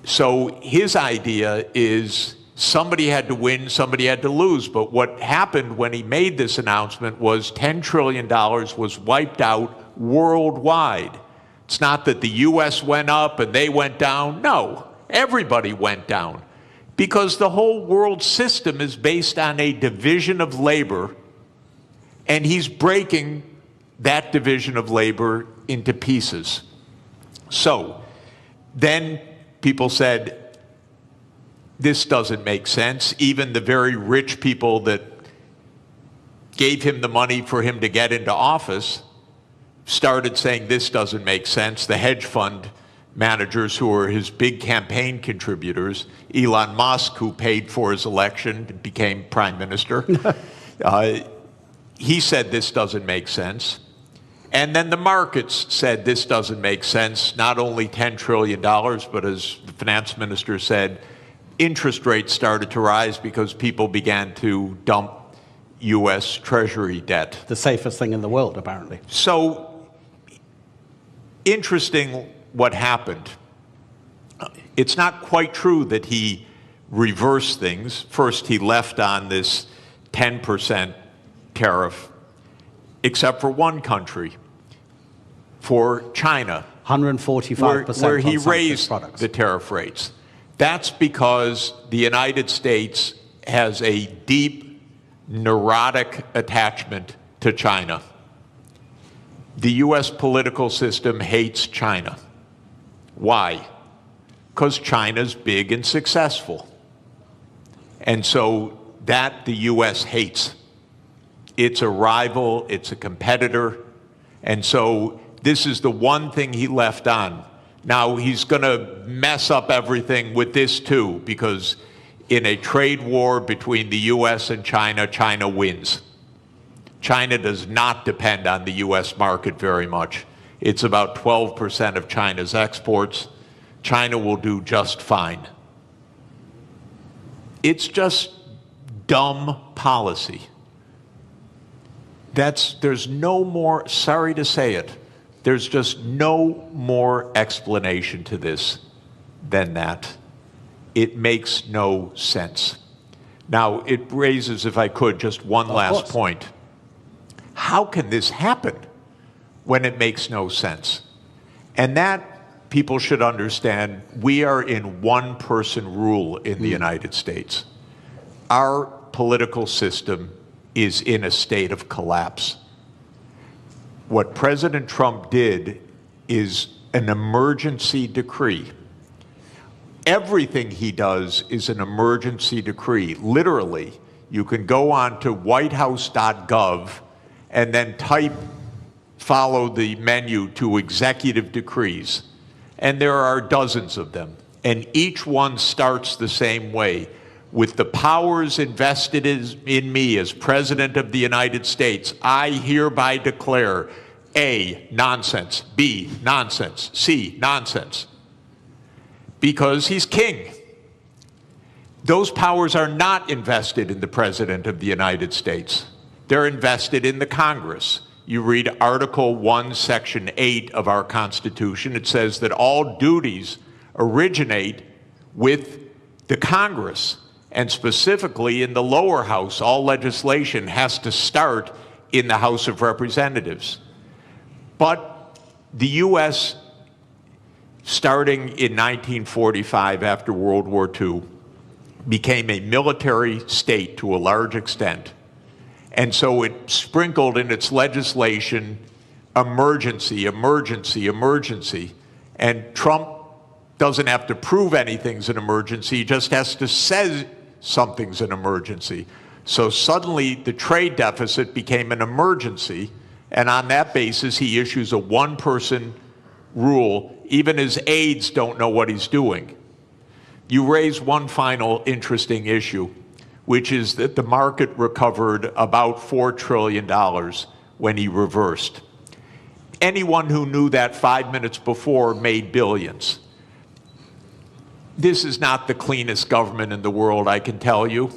So his idea is somebody had to win, somebody had to lose. But what happened when he made this announcement was $10 trillion was wiped out worldwide. It's not that the US went up and they went down. No, everybody went down. Because the whole world system is based on a division of labor, and he's breaking that division of labor into pieces. So then people said, this doesn't make sense. Even the very rich people that gave him the money for him to get into office started saying this doesn't make sense. The hedge fund managers who were his big campaign contributors, Elon Musk, who paid for his election and became prime minister, he said this doesn't make sense. And then the markets said this doesn't make sense, not only $10 trillion, but as the finance minister said, interest rates started to rise because people began to dump U.S. Treasury debt. The safest thing in the world, apparently. So, interesting what happened. It's not quite true that he reversed things. First, he left on this 10% tariff, except for one country, for China, 145% where he on some raised products. the tariff rates. That's because the United States has a deep, neurotic attachment to China. The U.S. political system hates China. Why? Because China's big and successful. And so that the U.S. hates. It's a rival, it's a competitor, and so this is the one thing he left on. Now he's going to mess up everything with this too, because in a trade war between the U.S. and China, China wins. China does not depend on the U.S. market very much. It's about 12% of China's exports. China will do just fine. It's just dumb policy. There's no more, sorry to say it, there's just no more explanation to this than that. It makes no sense. Now, it raises, if I could, just one last point. How can this happen when it makes no sense? And that, people should understand, we are in one-person rule in the United States. Our political system is in a state of collapse. What President Trump did is an emergency decree. Everything he does is an emergency decree. Literally, you can go on to whitehouse.gov and then follow the menu to executive decrees. And there are dozens of them. And each one starts the same way. With the powers invested in me as President of the United States, I hereby declare A, nonsense, B, nonsense, C, nonsense. Because he's king. Those powers are not invested in the President of the United States. They're invested in the Congress. You read Article 1, Section 8 of our Constitution. It says that all duties originate with the Congress. And specifically in the lower house, all legislation has to start in the House of Representatives. But the U.S., starting in 1945 after World War II, became a military state to a large extent. And so it sprinkled in its legislation emergency, emergency, emergency. And Trump doesn't have to prove anything's an emergency, he just has to say something's an emergency. So suddenly the trade deficit became an emergency, and on that basis he issues a one-person rule. Even his aides don't know what he's doing. You raise one final interesting issue, which is that the market recovered about $4 trillion when he reversed. Anyone who knew that 5 minutes before made billions. This is not the cleanest government in the world, I can tell you.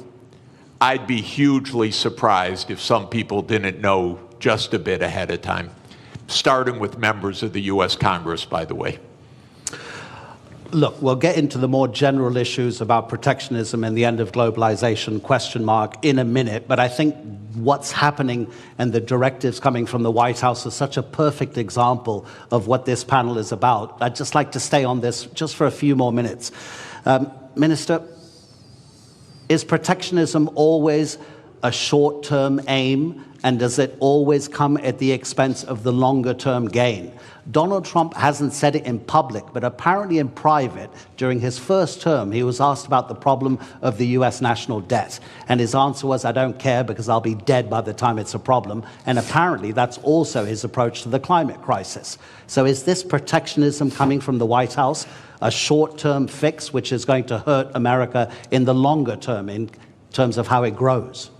I'd be hugely surprised if some people didn't know just a bit ahead of time, starting with members of the U.S. Congress, by the way. Look, we'll get into the more general issues about protectionism and the end of globalization, question mark, in a minute. But I think what's happening and the directives coming from the White House is such a perfect example of what this panel is about. I'd just like to stay on this just for a few more minutes. Minister, is protectionism always a short-term aim, and does it always come at the expense of the longer-term gain? Donald Trump hasn't said it in public, but apparently in private, during his first term, he was asked about the problem of the US national debt. And his answer was, I don't care because I'll be dead by the time it's a problem. And apparently that's also his approach to the climate crisis. So is this protectionism coming from the White House a short-term fix which is going to hurt America in the longer term in terms of how it grows?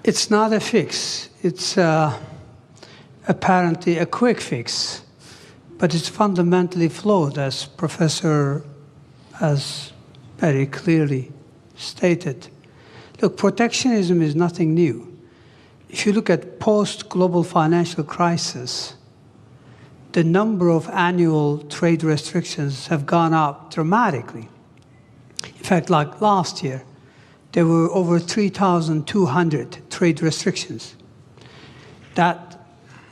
It's not a fix. It's apparently a quick fix, but it's fundamentally flawed, as Professor has very clearly stated. Look, protectionism is nothing new. If you look at post-global financial crisis, the number of annual trade restrictions have gone up dramatically. In fact, like last year, there were over 3,200 trade restrictions. That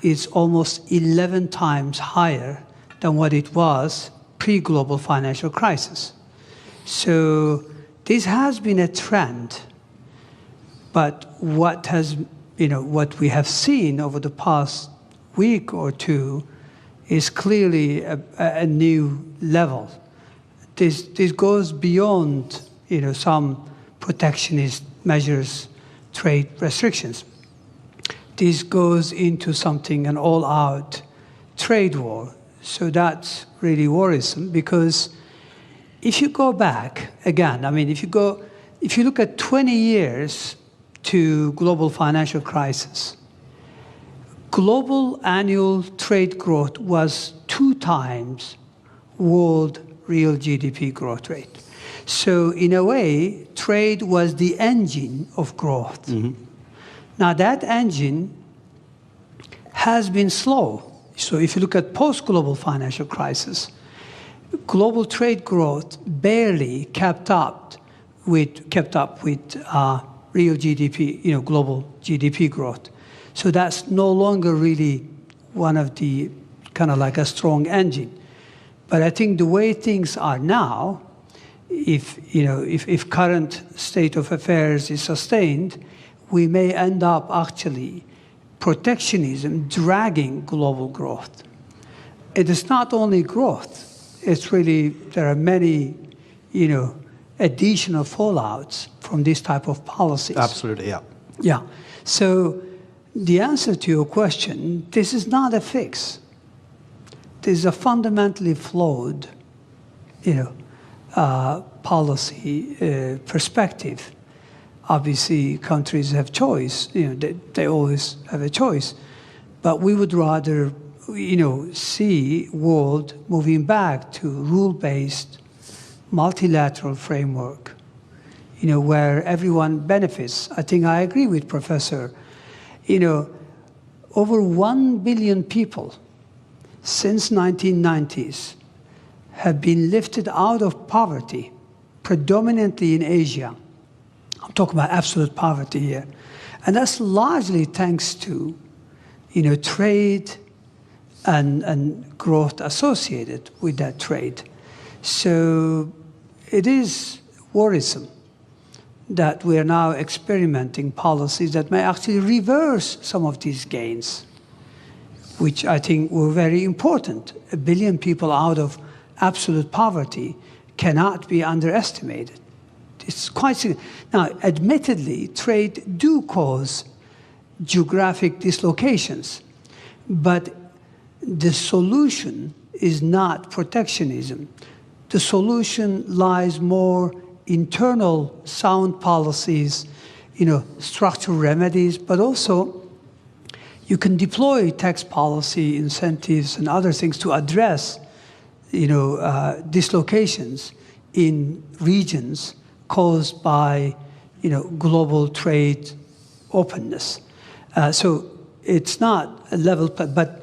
is almost 11 times higher than what it was pre-global financial crisis. So this has been a trend, but what we have seen over the past week or two is clearly a new level. This goes beyond some protectionist measures, trade restrictions. This goes into something, an all-out trade war. So that's really worrisome, because if you go back, again, if you look at 20 years to global financial crisis, global annual trade growth was 2 times world real GDP growth rate. So in a way, trade was the engine of growth. Mm-hmm. Now that engine has been slow. So if you look at post-global financial crisis, global trade growth barely kept up with real GDP, global GDP growth. So that's no longer really one of the kind of like a strong engine. But I think the way things are now, if current state of affairs is sustained, we may end up actually protectionism dragging global growth. It is not only growth, it's really, there are many, additional fallouts from this type of policies. Absolutely, yeah. Yeah. So the answer to your question, this is not a fix. This is a fundamentally flawed, policy perspective. Obviously, countries have choice. They always have a choice. But we would rather, see world moving back to rule-based, multilateral framework, where everyone benefits. I think I agree with Professor. Over 1 billion people since 1990s have been lifted out of poverty, predominantly in Asia. I'm talking about absolute poverty here. And that's largely thanks to, trade and growth associated with that trade. So it is worrisome that we are now experimenting policies that may actually reverse some of these gains, which I think were very important. 1 billion people out of absolute poverty cannot be underestimated. It's quite significant. Now, admittedly, trade do cause geographic dislocations, but the solution is not protectionism. The solution lies more internal sound policies, structural remedies, but also you can deploy tax policy, incentives, and other things to address, dislocations in regions caused by, global trade openness. So it's not a level, but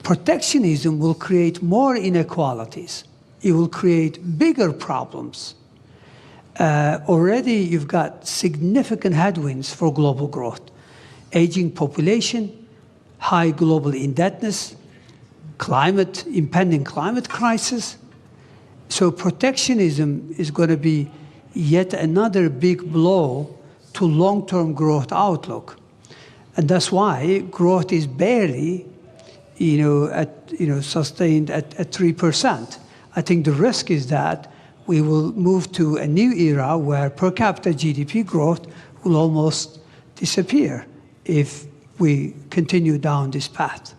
protectionism will create more inequalities. it will create bigger problems. Already you've got significant headwinds for global growth. Aging population, high global indebtedness, impending climate crisis. So protectionism is going to be yet another big blow to long-term growth outlook. And that's why growth is barely, sustained at 3%. I think the risk is that we will move to a new era where per capita GDP growth will almost disappear if we continue down this path.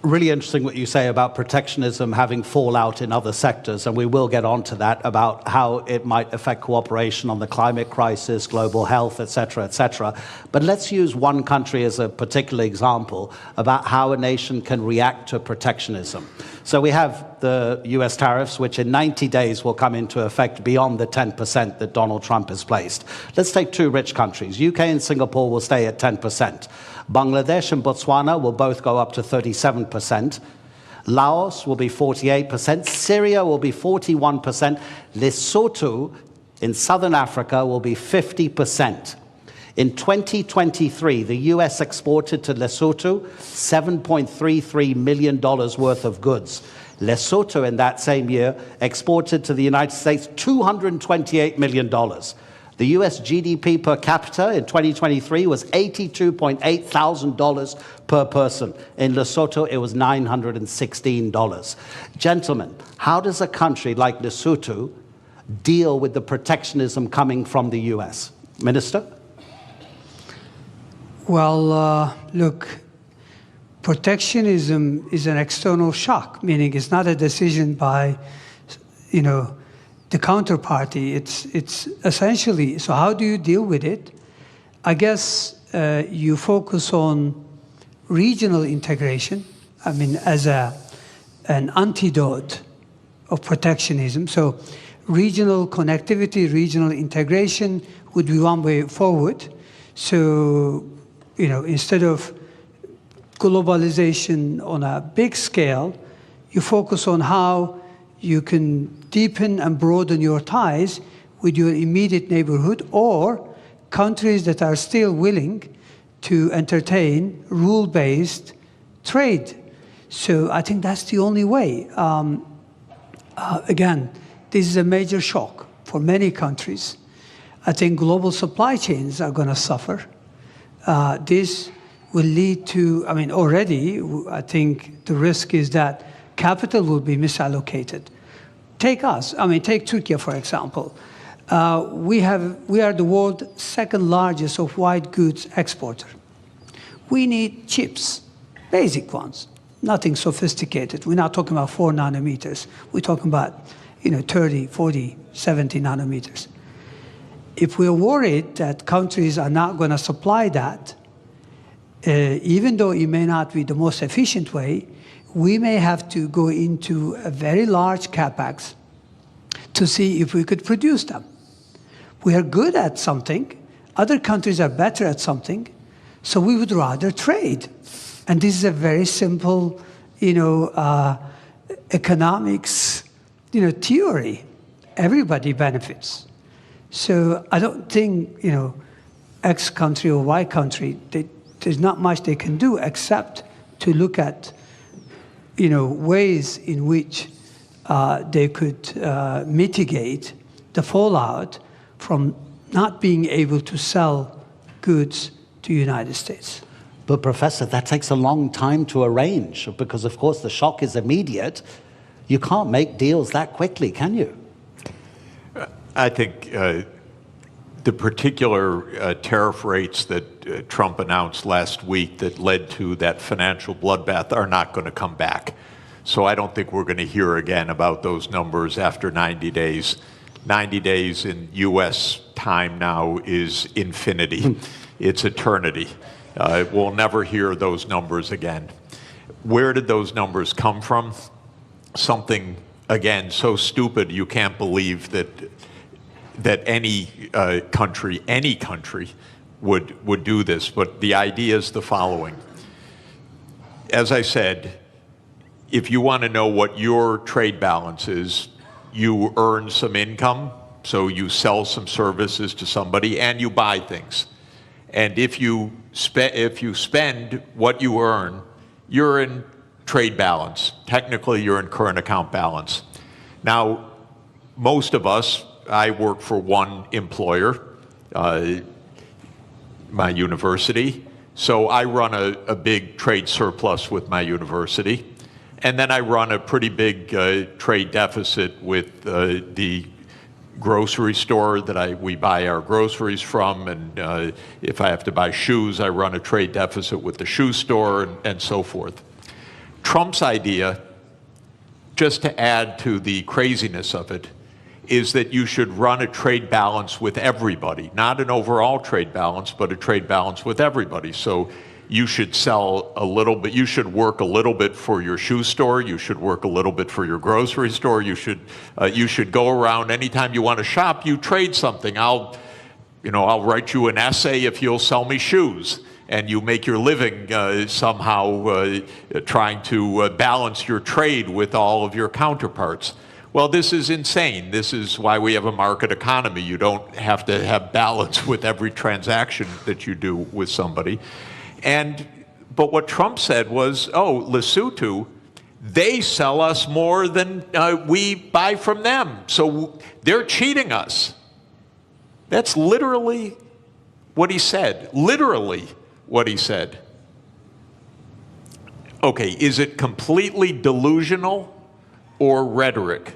Really interesting what you say about protectionism having fallout in other sectors, and we will get onto that, about how it might affect cooperation on the climate crisis, global health, et cetera, et cetera. But let's use one country as a particular example about how a nation can react to protectionism. So we have the US tariffs, which in 90 days will come into effect beyond the 10% that Donald Trump has placed. Let's take two rich countries. UK and Singapore will stay at 10%. Bangladesh and Botswana will both go up to 37%. Laos will be 48%. Syria will be 41%. Lesotho in southern Africa will be 50%. In 2023, the US exported to Lesotho $7.33 million worth of goods. Lesotho in that same year exported to the United States $228 million. The US GDP per capita in 2023 was $82.8 thousand per person. In Lesotho, it was $916. Gentlemen, how does a country like Lesotho deal with the protectionism coming from the US? Minister? Well, look, protectionism is an external shock, meaning it's not a decision by, the counterparty. It's essentially, so how do you deal with it? I guess you focus on regional integration, as an antidote of protectionism. So regional connectivity, regional integration would be one way forward. So, instead of globalization on a big scale, you focus on how you can deepen and broaden your ties with your immediate neighborhood or countries that are still willing to entertain rule-based trade. So I think that's the only way. Again, this is a major shock for many countries. I think global supply chains are going to suffer. This will lead to, already, I think the risk is that capital will be misallocated. Take us, take Turkey, for example. We are the world's second largest of white goods exporter. We need chips, basic ones, nothing sophisticated. We're not talking about 4 nanometers. We're talking about 30, 40, 70 nanometers. If we're worried that countries are not going to supply that, even though it may not be the most efficient way, we may have to go into a very large capex to see if we could produce them. We are good at something. Other countries are better at something. So we would rather trade. And this is a very simple, economics, theory. Everybody benefits. So I don't think, X country or Y country, there's not much they can do except to look at, ways in which they could mitigate the fallout from not being able to sell goods to the United States. But Professor, that takes a long time to arrange because, of course, the shock is immediate. You can't make deals that quickly, can you? I think the particular tariff rates that Trump announced last week that led to that financial bloodbath are not going to come back. So I don't think we're going to hear again about those numbers after 90 days. 90 days in U.S. time now is infinity. It's eternity. We'll never hear those numbers again. Where did those numbers come from? Something, again, so stupid you can't believe that any country would do this. But the idea is the following. As I said, if you want to know what your trade balance is, you earn some income, so you sell some services to somebody, and you buy things. And if you spend what you earn, you're in trade balance. Technically, you're in current account balance. Now, most of us, I work for one employer, my university, so I run a big trade surplus with my university. And then I run a pretty big trade deficit with the grocery store that we buy our groceries from, and if I have to buy shoes, I run a trade deficit with the shoe store, and so forth. Trump's idea, just to add to the craziness of it, is that you should run a trade balance with everybody, not an overall trade balance, but a trade balance with everybody. So you should sell a little bit, you should work a little bit for your shoe store, you should work a little bit for your grocery store, you should go around anytime you want to shop, you trade something. I'll write you an essay if you'll sell me shoes, and you make your living somehow trying to balance your trade with all of your counterparts. Well, this is insane. This is why we have a market economy. You don't have to have balance with every transaction that you do with somebody. But what Trump said was, oh, Lesotho, they sell us more than we buy from them. So they're cheating us. That's literally what he said. Literally what he said. Okay, is it completely delusional or rhetoric?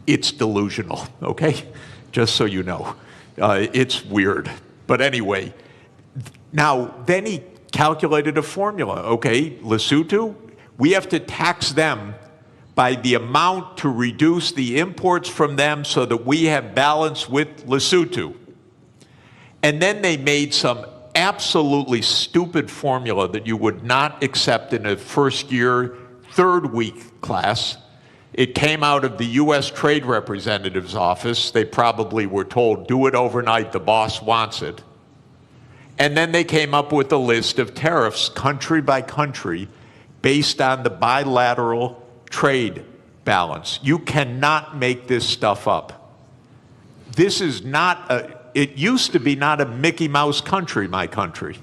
It's delusional, okay? Just so you know. It's weird. But anyway, now, then he calculated a formula. Okay, Lesotho, we have to tax them by the amount to reduce the imports from them so that we have balance with Lesotho. And then they made some absolutely stupid formula that you would not accept in a first year, third week class. It came out of the U.S. Trade Representative's office. They probably were told, do it overnight, the boss wants it. And then they came up with a list of tariffs, country by country, based on the bilateral trade balance. You cannot make this stuff up. This is not it used to be not a Mickey Mouse country, my country.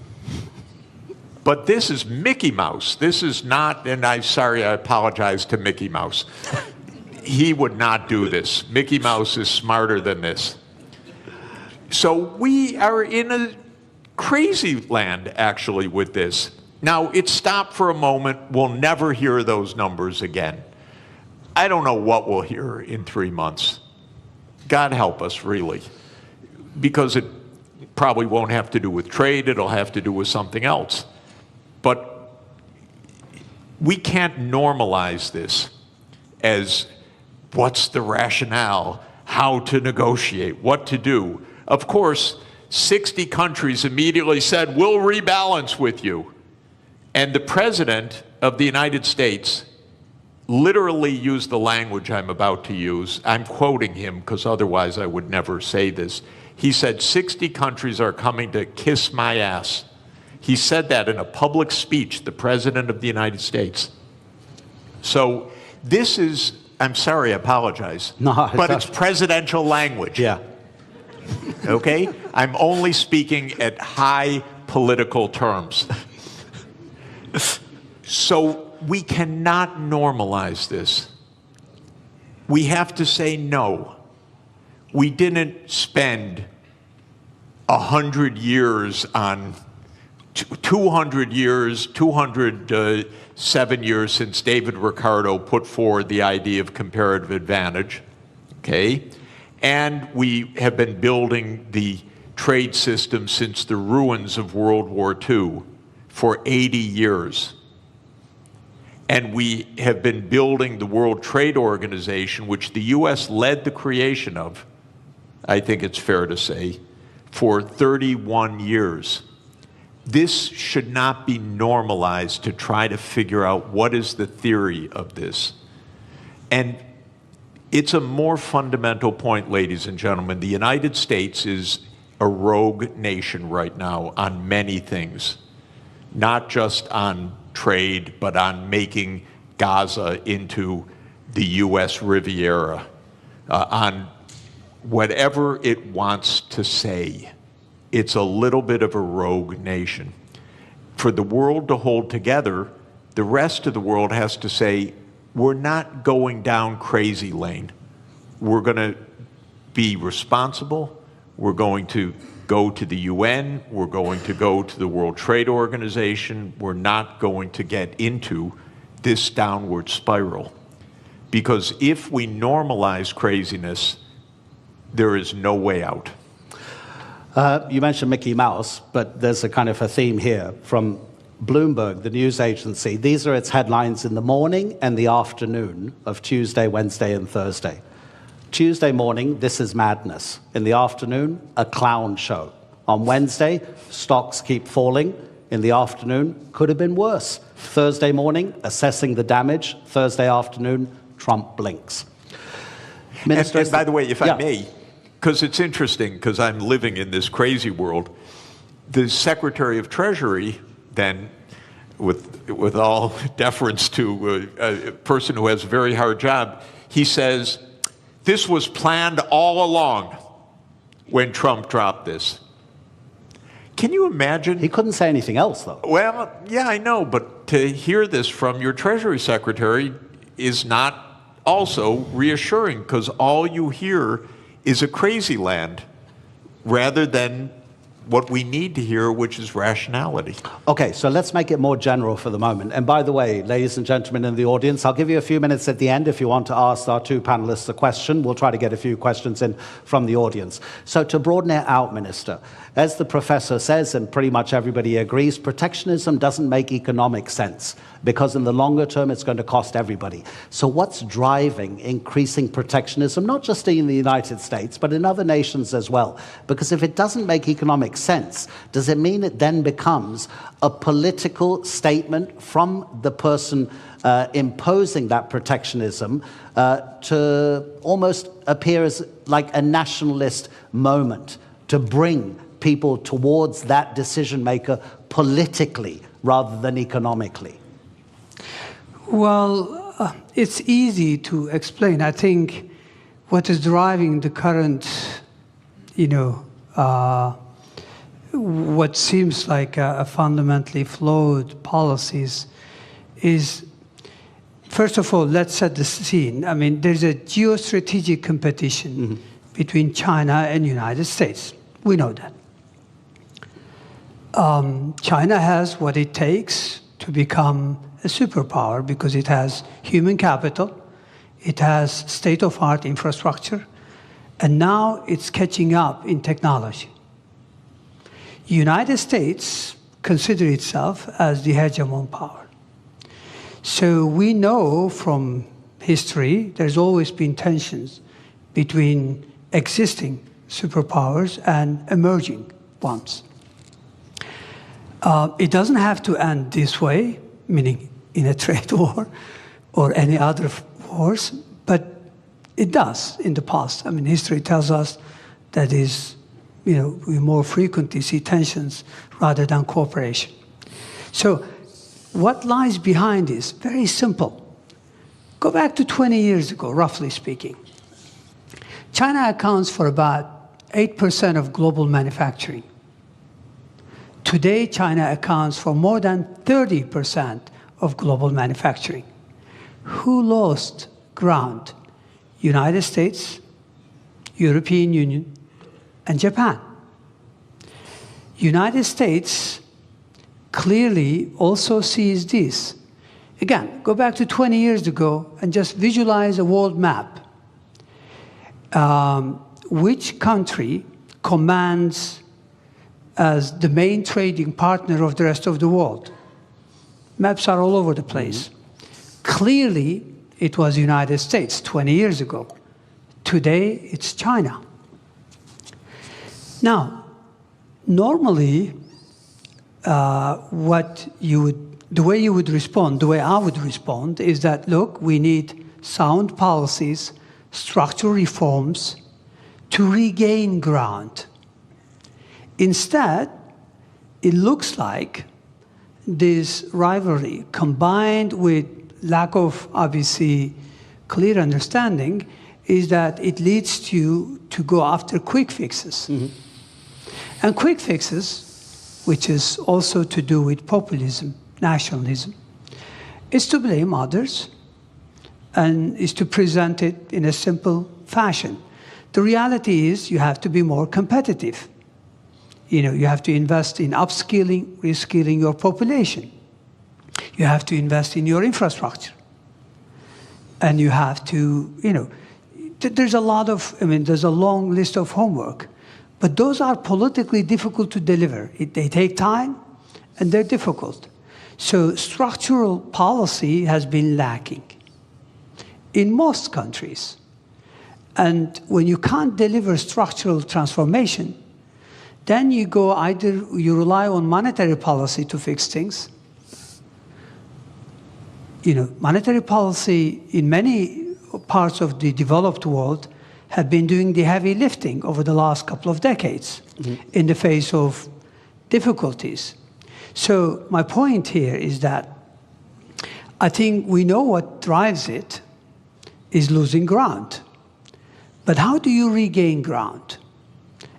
But this is Mickey Mouse. This is not, and I apologize to Mickey Mouse. He would not do this. Mickey Mouse is smarter than this. So we are in a crazy land, actually, with this. Now, it stopped for a moment. We'll never hear those numbers again. I don't know what we'll hear in 3 months. God help us, really. Because it probably won't have to do with trade. It'll have to do with something else. But we can't normalize this as what's the rationale, how to negotiate, what to do. Of course, 60 countries immediately said, we'll rebalance with you. And the President of the United States literally used the language I'm about to use. I'm quoting him because otherwise I would never say this. He said, 60 countries are coming to kiss my ass. He said that in a public speech, the President of the United States. So this is, I'm sorry, I apologize. No, but it's presidential language. Yeah. Okay? I'm only speaking at high political terms. So we cannot normalize this. We have to say no. We didn't spend 100 years on 200 years, 207 years since David Ricardo put forward the idea of comparative advantage, okay? And we have been building the trade system since the ruins of World War II for 80 years. And we have been building the World Trade Organization, which the U.S. led the creation of, I think it's fair to say, for 31 years. This should not be normalized to try to figure out what is the theory of this. And it's a more fundamental point, ladies and gentlemen. The United States is a rogue nation right now on many things, not just on trade, but on making Gaza into the U.S. Riviera, on whatever it wants to say. It's a little bit of a rogue nation. For the world to hold together, the rest of the world has to say, we're not going down crazy lane. We're going to be responsible. We're going to go to the UN. We're going to go to the World Trade Organization. We're not going to get into this downward spiral. Because if we normalize craziness, there is no way out. You mentioned Mickey Mouse, but there's a kind of a theme here from Bloomberg, the news agency. These are its headlines in the morning and the afternoon of Tuesday, Wednesday, and Thursday. Tuesday morning, this is madness. In the afternoon, a clown show. On Wednesday, stocks keep falling. In the afternoon, could have been worse. Thursday morning, assessing the damage. Thursday afternoon, Trump blinks. And by the way, if I Yeah. may, because it's interesting, because I'm living in this crazy world, the Secretary of Treasury then, with all deference to a person who has a very hard job, he says, this was planned all along when Trump dropped this. Can you imagine? He couldn't say anything else, though. Well, yeah, I know, but to hear this from your Treasury Secretary is not also reassuring, because all you hear is a crazy land rather than what we need to hear, which is rationality. Okay, so let's make it more general for the moment. And by the way, ladies and gentlemen in the audience, I'll give you a few minutes at the end if you want to ask our two panelists a question. We'll try to get a few questions in from the audience. So to broaden it out, Minister, as the professor says, and pretty much everybody agrees, protectionism doesn't make economic sense because in the longer term, it's going to cost everybody. So what's driving increasing protectionism, not just in the United States, but in other nations as well? Because if it doesn't make economic sense, does it mean it then becomes a political statement from the person imposing that protectionism to almost appear as like a nationalist moment to bring people towards that decision maker politically rather than economically? Well, it's easy to explain. I think what is driving the current, what seems like a fundamentally flawed policies is, first of all, let's set the scene. I mean, there's a geostrategic competition between China and the United States. We know that. China has what it takes to become a superpower because it has human capital, it has state-of-the-art infrastructure, and now it's catching up in technology. The United States considers itself as the hegemon power. So we know from history there's always been tensions between existing superpowers and emerging ones. It doesn't have to end this way, meaning in a trade war or any other wars, but it does in the past. I mean, history tells us that we more frequently see tensions rather than cooperation. So what lies behind this? Very simple. Go back to 20 years ago, roughly speaking. China accounts for about 8% of global manufacturing. Today, China accounts for more than 30% of global manufacturing. Who lost ground? United States, European Union, and Japan. United States clearly also sees this. Again, go back to 20 years ago and just visualize a world map. Which country commands as the main trading partner of the rest of the world? Maps are all over the place. Clearly, it was the United States 20 years ago. Today, it's China. Now, normally, the way you would respond, the way I would respond, is that, look, we need sound policies, structural reforms to regain ground. Instead, it looks like this rivalry, combined with lack of, obviously, clear understanding, is that it leads you to go after quick fixes. And quick fixes, which is also to do with populism, nationalism, is to blame others and is to present it in a simple fashion. The reality is you have to be more competitive. You have to invest in upskilling, reskilling your population. You have to invest in your infrastructure. And you have to, there's a lot of, there's a long list of homework. But those are politically difficult to deliver. They take time, and they're difficult. So structural policy has been lacking in most countries. And when you can't deliver structural transformation, then you go either you rely on monetary policy to fix things. Monetary policy in many parts of the developed world have been doing the heavy lifting over the last couple of decades in the face of difficulties. So my point here is that I think we know what drives it is losing ground. But how do you regain ground?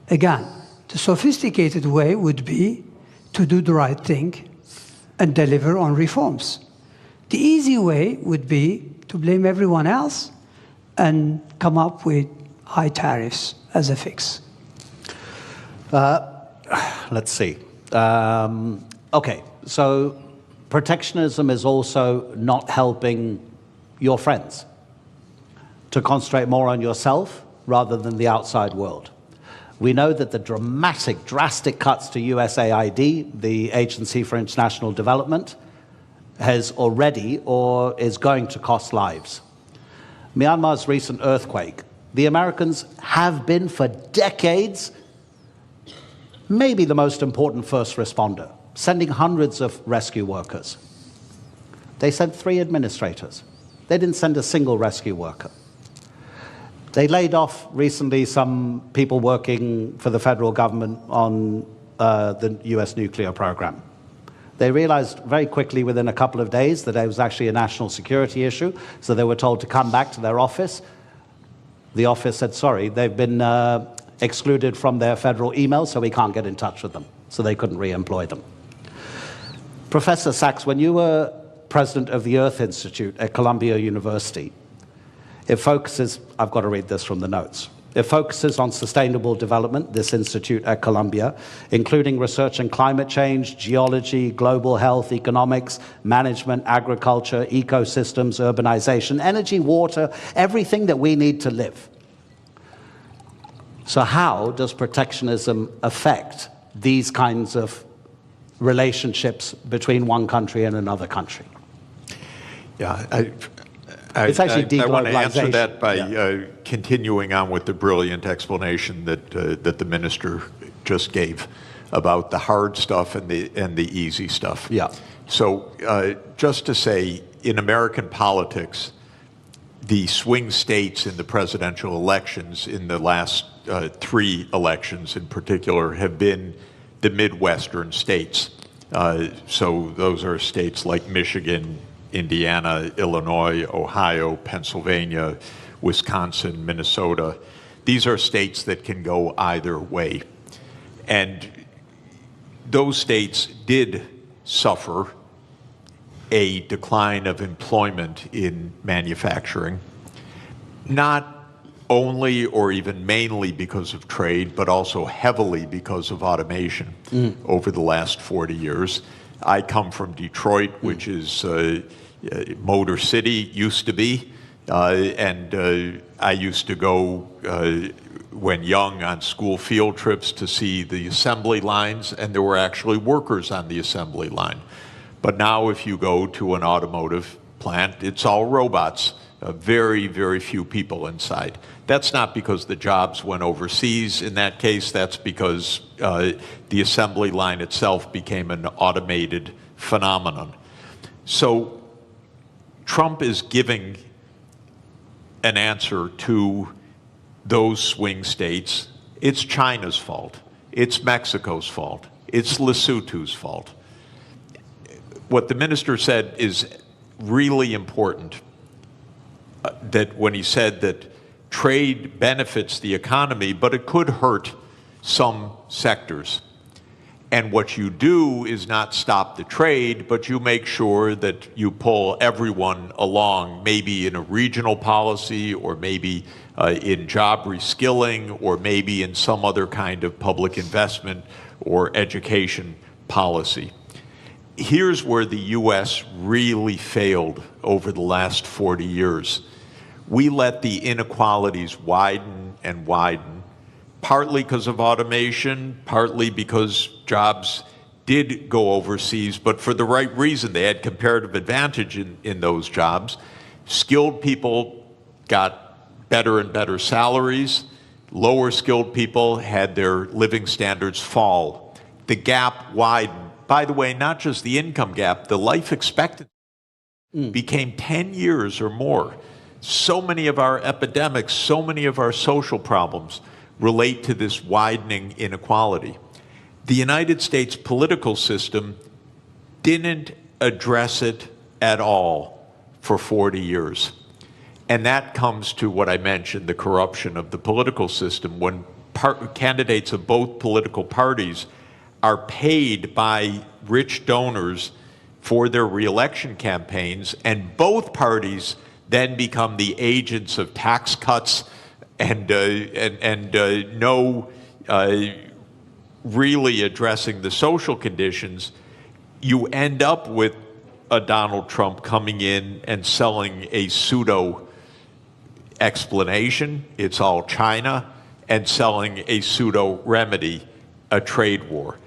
Again, the sophisticated way would be to do the right thing and deliver on reforms. The easy way would be to blame everyone else and come up with high tariffs as a fix. Let's see. Okay, so protectionism is also not helping your friends to concentrate more on yourself rather than the outside world. We know that the drastic cuts to USAID, the Agency for International Development, has already or is going to cost lives. Myanmar's recent earthquake, the Americans have been for decades maybe the most important first responder, sending hundreds of rescue workers. They sent 3 administrators. They didn't send a single rescue worker. They laid off recently some people working for the federal government on the US nuclear program. They realized very quickly within a couple of days that it was actually a national security issue, so they were told to come back to their office. The office said, sorry, they've been excluded from their federal email, so we can't get in touch with them. So they couldn't re-employ them. Professor Sachs, when you were president of the Earth Institute at Columbia University, it focuses, I've got to read this from the notes. It focuses on sustainable development, this institute at Columbia, including research in climate change, geology, global health, economics, management, agriculture, ecosystems, urbanization, energy, water, everything that we need to live. So how does protectionism affect these kinds of relationships between one country and another country? Yeah, It's actually deglobalization. I want to answer that by continuing on with the brilliant explanation that the minister just gave about the hard stuff and the easy stuff. Yeah. So just to say, in American politics, the swing states in the presidential elections in the last 3 elections in particular have been the Midwestern states. So those are states like Michigan, Indiana, Illinois, Ohio, Pennsylvania, Wisconsin, Minnesota. These are states that can go either way. And those states did suffer a decline of employment in manufacturing, not only or even mainly because of trade, but also heavily because of automation over the last 40 years. I come from Detroit, which is Motor City, used to be, and I used to go when young on school field trips to see the assembly lines, and there were actually workers on the assembly line. But now if you go to an automotive plant, it's all robots, very, very few people inside. That's not because the jobs went overseas. In that case, that's because the assembly line itself became an automated phenomenon. So Trump is giving an answer to those swing states. It's China's fault. It's Mexico's fault. It's Lesotho's fault. what the minister said is really important, that when he said that trade benefits the economy, but it could hurt some sectors. And what you do is not stop the trade, but you make sure that you pull everyone along, maybe in a regional policy, or maybe in job reskilling, or maybe in some other kind of public investment or education policy. Here's where the U.S. really failed over the last 40 years. We let the inequalities widen and widen, partly because of automation, partly because jobs did go overseas, but for the right reason. They had comparative advantage in those jobs. Skilled people got better and better salaries. Lower skilled people had their living standards fall. The gap widened. By the way, not just the income gap, the life expectancy became 10 years or more. So many of our epidemics, so many of our social problems relate to this widening inequality. The United States political system didn't address it at all for 40 years. And that comes to what I mentioned, the corruption of the political system. When candidates of both political parties are paid by rich donors for their reelection campaigns, and both parties then become the agents of tax cuts and no really addressing the social conditions, you end up with a Donald Trump coming in and selling a pseudo explanation, it's all China, and selling a pseudo remedy, a trade war.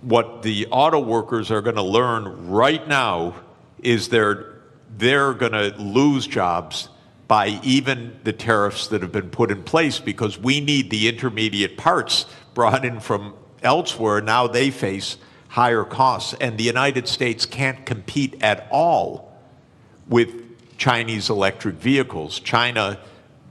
What the auto workers are going to learn right now is they're going to lose jobs by even the tariffs that have been put in place, because we need the intermediate parts brought in from elsewhere. Now they face higher costs, and the United States can't compete at all with Chinese electric vehicles. The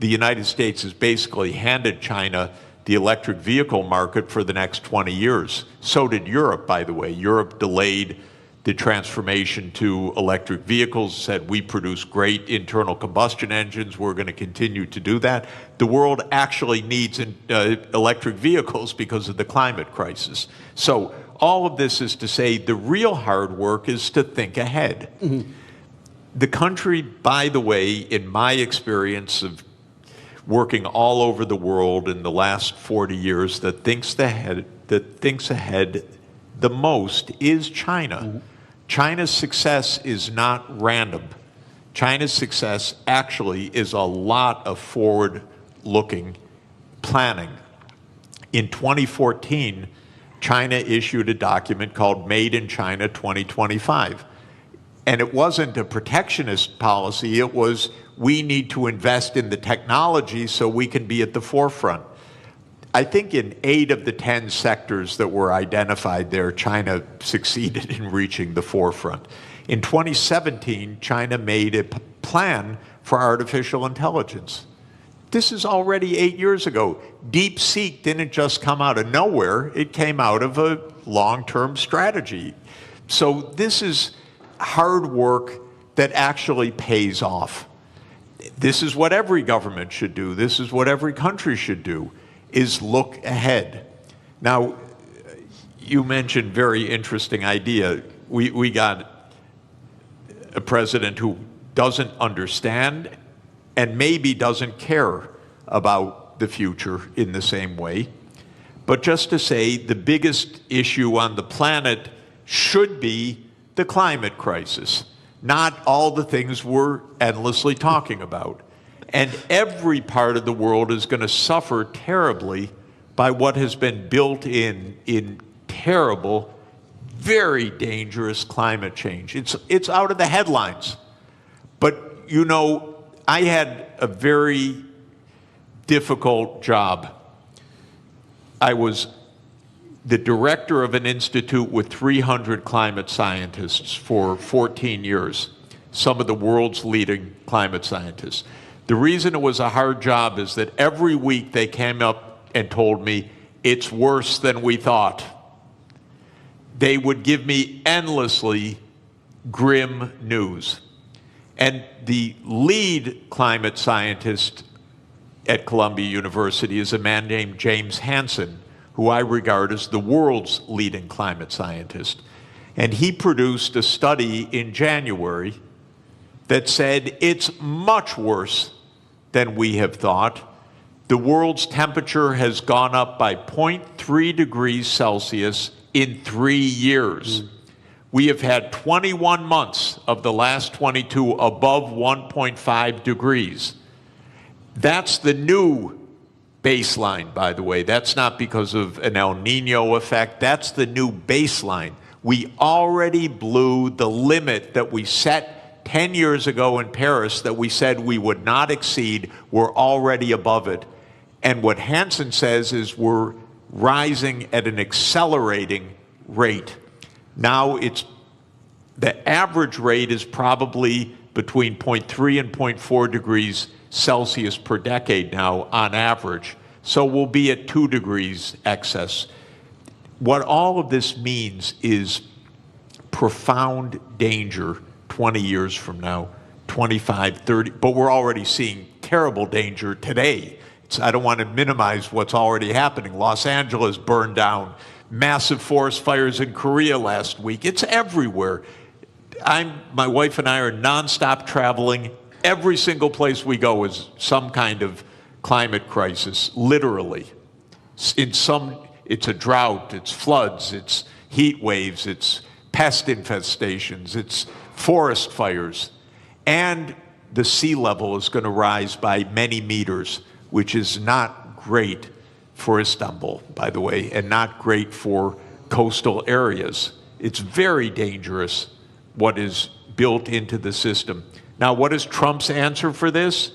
United States has basically handed China the electric vehicle market for the next 20 years. So did Europe, by the way. Europe delayed the transformation to electric vehicles, said we produce great internal combustion engines, we're going to continue to do that. The world actually needs electric vehicles because of the climate crisis. So all of this is to say the real hard work is to think ahead. Mm-hmm. The country, by the way, in my experience of working all over the world in the last 40 years, that thinks ahead the most is China. Mm-hmm. China's success is not random. China's success actually is a lot of forward-looking planning. In 2014, China issued a document called Made in China 2025. And it wasn't a protectionist policy, it was we need to invest in the technology so we can be at the forefront. I think in 8 of the 10 sectors that were identified there, China succeeded in reaching the forefront. In 2017, China made a plan for artificial intelligence. This is already 8 years ago. DeepSeek didn't just come out of nowhere, it came out of a long-term strategy. So this is hard work that actually pays off. This is what every government should do. This is what every country should do, is look ahead. Now, you mentioned very interesting idea. We got a president who doesn't understand and maybe doesn't care about the future in the same way. But just to say, the biggest issue on the planet should be the climate crisis, not all the things we're endlessly talking about. And every part of the world is going to suffer terribly by what has been built in terrible, very dangerous climate change. It's out of the headlines. But, you know, I had a very difficult job. I was the director of an institute with 300 climate scientists for 14 years, some of the world's leading climate scientists. The reason it was a hard job is that every week they came up and told me, it's worse than we thought. They would give me endlessly grim news. And the lead climate scientist at Columbia University is a man named James Hansen, who I regard as the world's leading climate scientist. And he produced a study in January that said it's much worse than we have thought. The world's temperature has gone up by 0.3 degrees Celsius in 3 years. We have had 21 months of the last 22 above 1.5 degrees. That's the new baseline, by the way. That's not because of an El Nino effect. That's the new baseline. We already blew the limit that we set 10 years ago in Paris that we said we would not exceed. We're already above it. And what Hansen says is we're rising at an accelerating rate. Now the average rate is probably between 0.3 and 0.4 degrees Celsius per decade now on average. So we'll be at 2 degrees excess. What all of this means is profound danger 20 years from now, 25, 30, but we're already seeing terrible danger today. I don't want to minimize what's already happening. Los Angeles burned down, massive forest fires in Korea last week. It's everywhere. My wife and I are nonstop traveling. Every single place we go is some kind of climate crisis, literally. It's a drought, it's floods, it's heat waves, it's pest infestations, it's forest fires. And the sea level is going to rise by many meters, which is not great for Istanbul, by the way, and not great for coastal areas. It's very dangerous what is built into the system. Now, what is Trump's answer for this?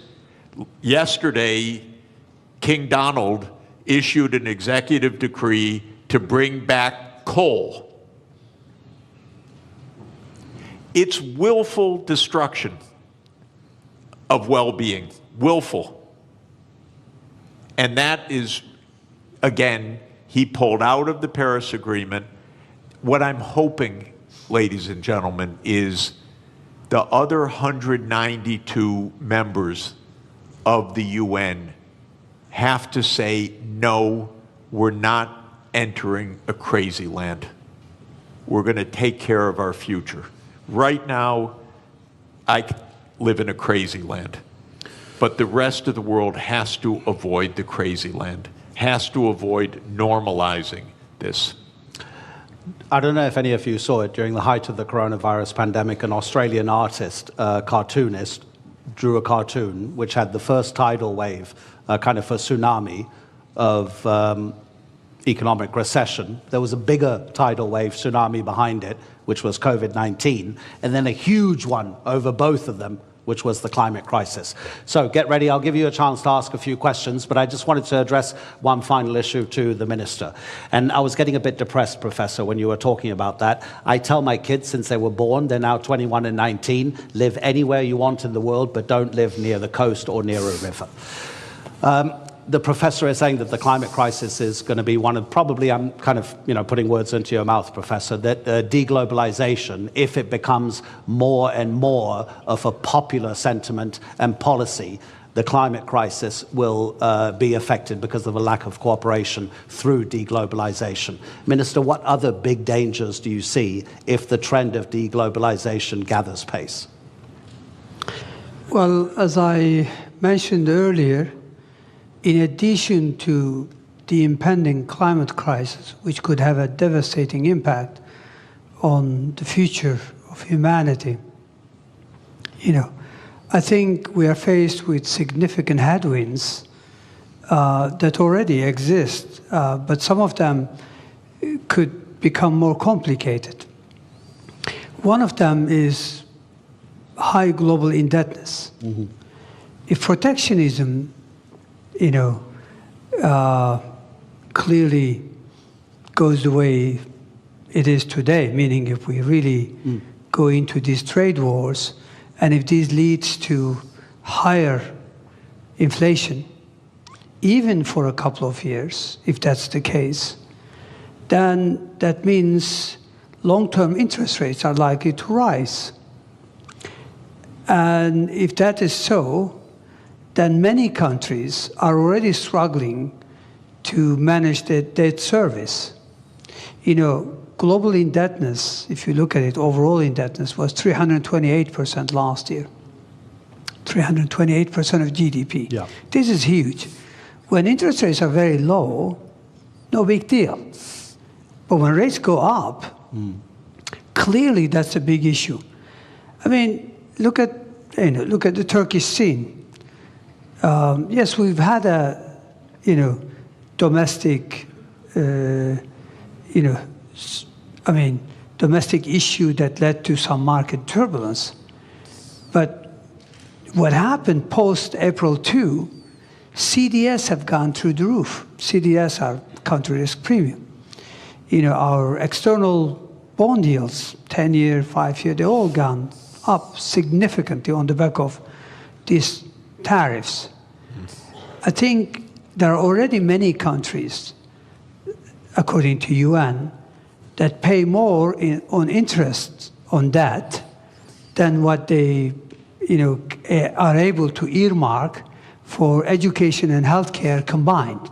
Yesterday, King Donald issued an executive decree to bring back coal. It's willful destruction of well-being, willful. And that is, again, he pulled out of the Paris Agreement. What I'm hoping, ladies and gentlemen, is the other 192 members of the UN have to say, no, we're not entering a crazy land. We're going to take care of our future. Right now, I live in a crazy land. But the rest of the world has to avoid the crazy land, has to avoid normalizing this. I don't know if any of you saw it during the height of the coronavirus pandemic. An Australian artist, cartoonist, drew a cartoon which had the first tidal wave, kind of a tsunami of economic recession. There was a bigger tidal wave tsunami behind it, which was COVID-19, and then a huge one over both of them, which was the climate crisis. So get ready, I'll give you a chance to ask a few questions, but I just wanted to address one final issue to the minister. And I was getting a bit depressed, Professor, when you were talking about that. I tell my kids since they were born, they're now 21 and 19, live anywhere you want in the world, but don't live near the coast or near a river. The professor is saying that the climate crisis is going to be one of, probably I'm kind of, putting words into your mouth, Professor, that deglobalization, if it becomes more and more of a popular sentiment and policy, the climate crisis will be affected because of a lack of cooperation through deglobalization. Minister, what other big dangers do you see if the trend of deglobalization gathers pace? Well, as I mentioned earlier, in addition to the impending climate crisis, which could have a devastating impact on the future of humanity, I think we are faced with significant headwinds that already exist, but some of them could become more complicated. One of them is high global indebtedness. Mm-hmm. If protectionism clearly goes the way it is today, meaning if we really go into these trade wars, and if this leads to higher inflation, even for a couple of years, if that's the case, then that means long-term interest rates are likely to rise. And if that is so, then many countries are already struggling to manage their debt service. You know, global indebtedness, if you look at it, overall indebtedness was 328% last year. 328% of GDP. Yeah. This is huge. When interest rates are very low, no big deal. But when rates go up, clearly that's a big issue. I mean, look at the Turkish scene. Yes, we've had a, domestic, domestic issue that led to some market turbulence. But what happened post-April 2, CDS have gone through the roof. CDS are country risk premium. Our external bond yields, 10-year, 5-year, they all gone up significantly on the back of these tariffs. I think there are already many countries, according to UN, that pay more on interest on that than what they are able to earmark for education and healthcare combined.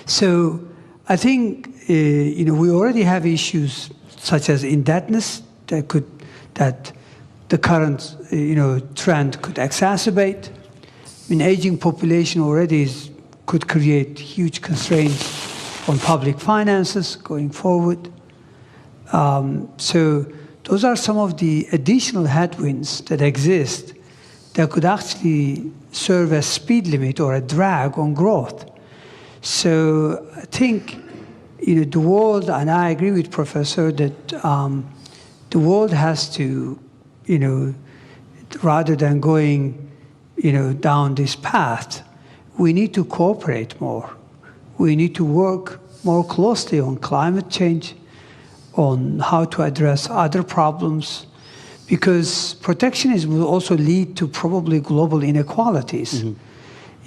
So I think we already have issues such as indebtedness that the current trend could exacerbate. Aging population already could create huge constraints on public finances going forward. So those are some of the additional headwinds that exist that could actually serve as speed limit or a drag on growth. So I think the world, and I agree with Professor that the world has to, rather than going down this path, we need to cooperate more. We need to work more closely on climate change, on how to address other problems, because protectionism will also lead to probably global inequalities.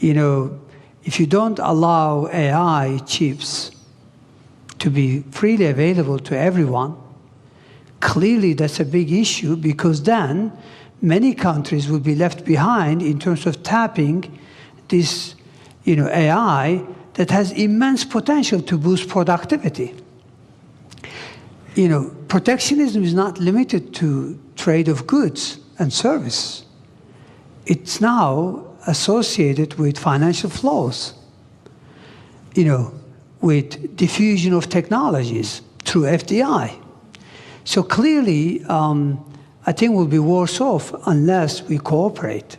If you don't allow AI chips to be freely available to everyone, clearly that's a big issue, because then many countries will be left behind in terms of tapping this AI that has immense potential to boost productivity. Protectionism is not limited to trade of goods and service. It's now associated with financial flows, with diffusion of technologies through FDI. So clearly, I think we'll be worse off unless we cooperate,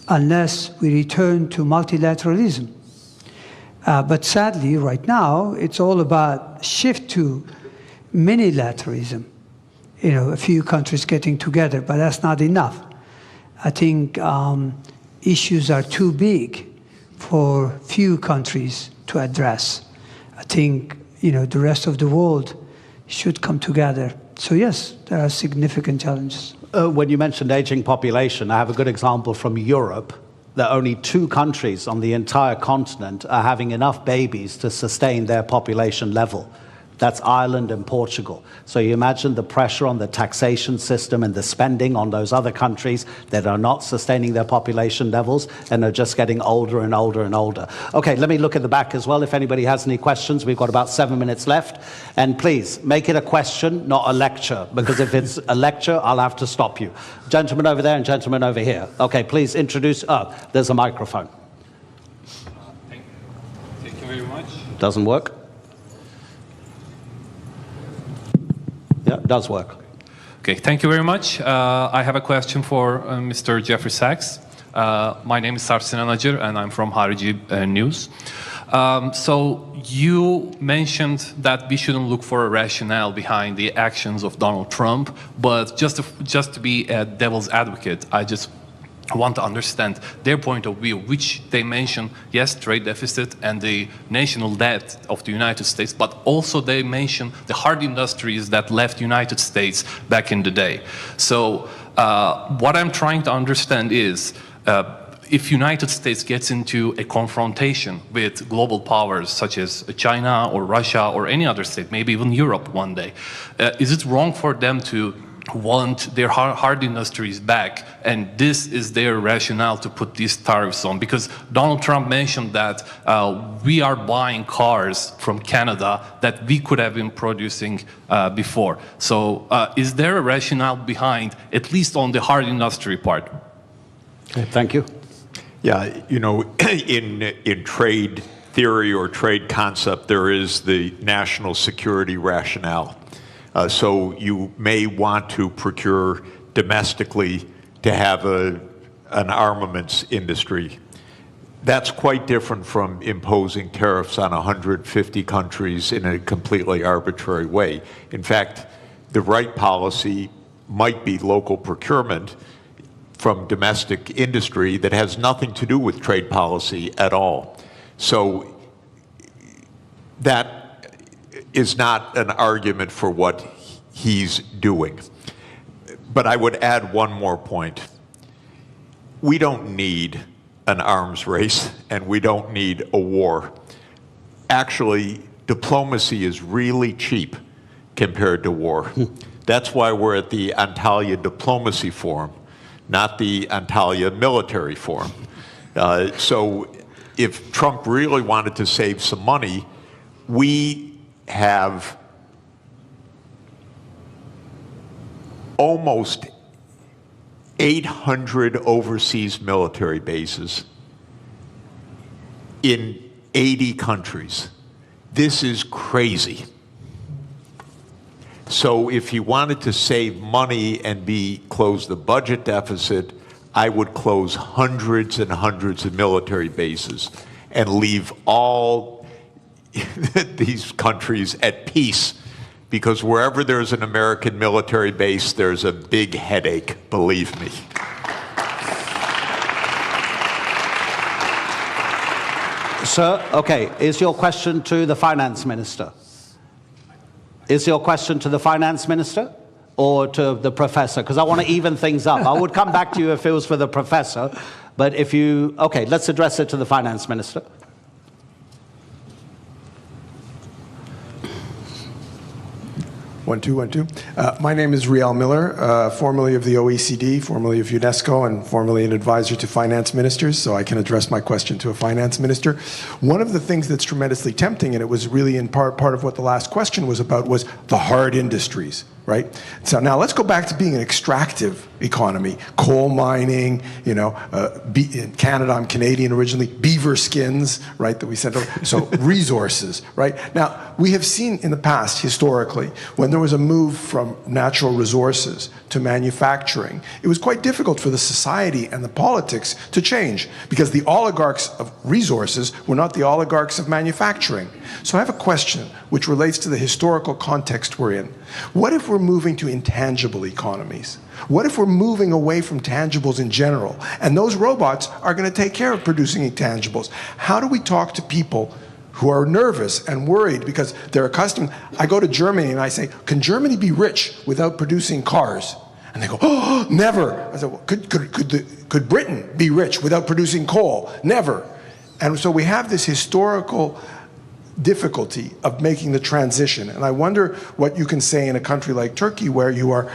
unless we return to multilateralism. But sadly, right now, it's all about shift to minilateralism. A few countries getting together, but that's not enough. I think issues are too big for few countries to address. I think the rest of the world should come together. So yes, there are significant challenges. When you mentioned aging population, I have a good example from Europe, that only 2 countries on the entire continent are having enough babies to sustain their population level. That's Ireland and Portugal. So you imagine the pressure on the taxation system and the spending on those other countries that are not sustaining their population levels and are just getting older and older and older. Okay, let me look at the back as well if anybody has any questions. We've got about 7 minutes left. And please, make it a question, not a lecture, because if it's a lecture, I'll have to stop you. Gentleman over there and gentleman over here. Okay, please introduce, there's a microphone. Thank you very much. Doesn't work? Yeah, it does work. Okay, thank you very much. I have a question for Mr. Jeffry Sach. My name is Sarp Sinan Acar, and I'm from Harici News. So you mentioned that we shouldn't look for a rationale behind the actions of Donald Trump, but just to be a devil's advocate, I just want to understand their point of view, which they mention, yes, trade deficit and the national debt of the United States, but also they mention the hard industries that left United States back in the day. So what I'm trying to understand is, if United States gets into a confrontation with global powers such as China or Russia or any other state, maybe even Europe one day, is it wrong for them to want their hard industries back, and this is their rationale to put these tariffs on? Because Donald Trump mentioned that we are buying cars from Canada that we could have been producing before. So is there a rationale behind, at least on the hard industry part? Okay, thank you. Yeah, you know, in trade theory or trade concept, there is the national security rationale. So you may want to procure domestically to have an armaments industry. That's quite different from imposing tariffs on 150 countries in a completely arbitrary way. In fact, the right policy might be local procurement from domestic industry that has nothing to do with trade policy at all. So that is not an argument for what he's doing. But I would add one more point. We don't need an arms race, and we don't need a war. Actually, diplomacy is really cheap compared to war. That's why we're at the Antalya Diplomacy Forum, not the Antalya Military Forum. So if Trump really wanted to save some money, we have almost 800 overseas military bases in 80 countries. This is crazy. So if he wanted to save money and close the budget deficit, I would close hundreds and hundreds of military bases and leave all these countries at peace, because wherever there's an American military base, there's a big headache, believe me. Sir, okay, is your question to the finance minister? Is your question to the finance minister or to the professor? Because I want to even things up. I would come back to you if it was for the professor, but if you, okay, let's address it to the finance minister. 1, 2, 1, 2. My name is Riel Miller, formerly of the OECD, formerly of UNESCO, and formerly an advisor to finance ministers, so I can address my question to a finance minister. One of the things that's tremendously tempting, and it was really in part of what the last question was about, was the hard industries, right? So now let's go back to being an extractive economy. Coal mining, you know, in Canada, I'm Canadian originally, beaver skins, right, that we sent over. So resources, right? Now, we have seen in the past, historically, when there was a move from natural resources to manufacturing, it was quite difficult for the society and the politics to change, because the oligarchs of resources were not the oligarchs of manufacturing. So I have a question which relates to the historical context we're in. What if we're moving to intangible economies? What if we're moving away from tangibles in general, and those robots are going to take care of producing intangibles? How do we talk to people who are nervous and worried because they're accustomed? I go to Germany and I say, can Germany be rich without producing cars? And they go, oh, never. I said, well, could Britain be rich without producing coal? Never. And so we have this historical difficulty of making the transition. And I wonder what you can say in a country like Turkey, where you are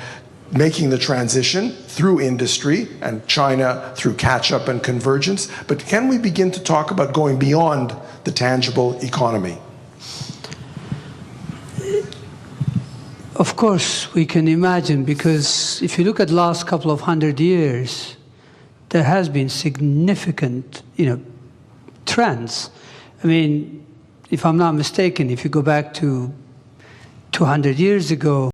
making the transition through industry, and China through catch-up and convergence. But can we begin to talk about going beyond the tangible economy? Of course, we can imagine, because if you look at the last couple of 100 years, there has been significant, trends. I mean, if I'm not mistaken, if you go back to 200 years ago,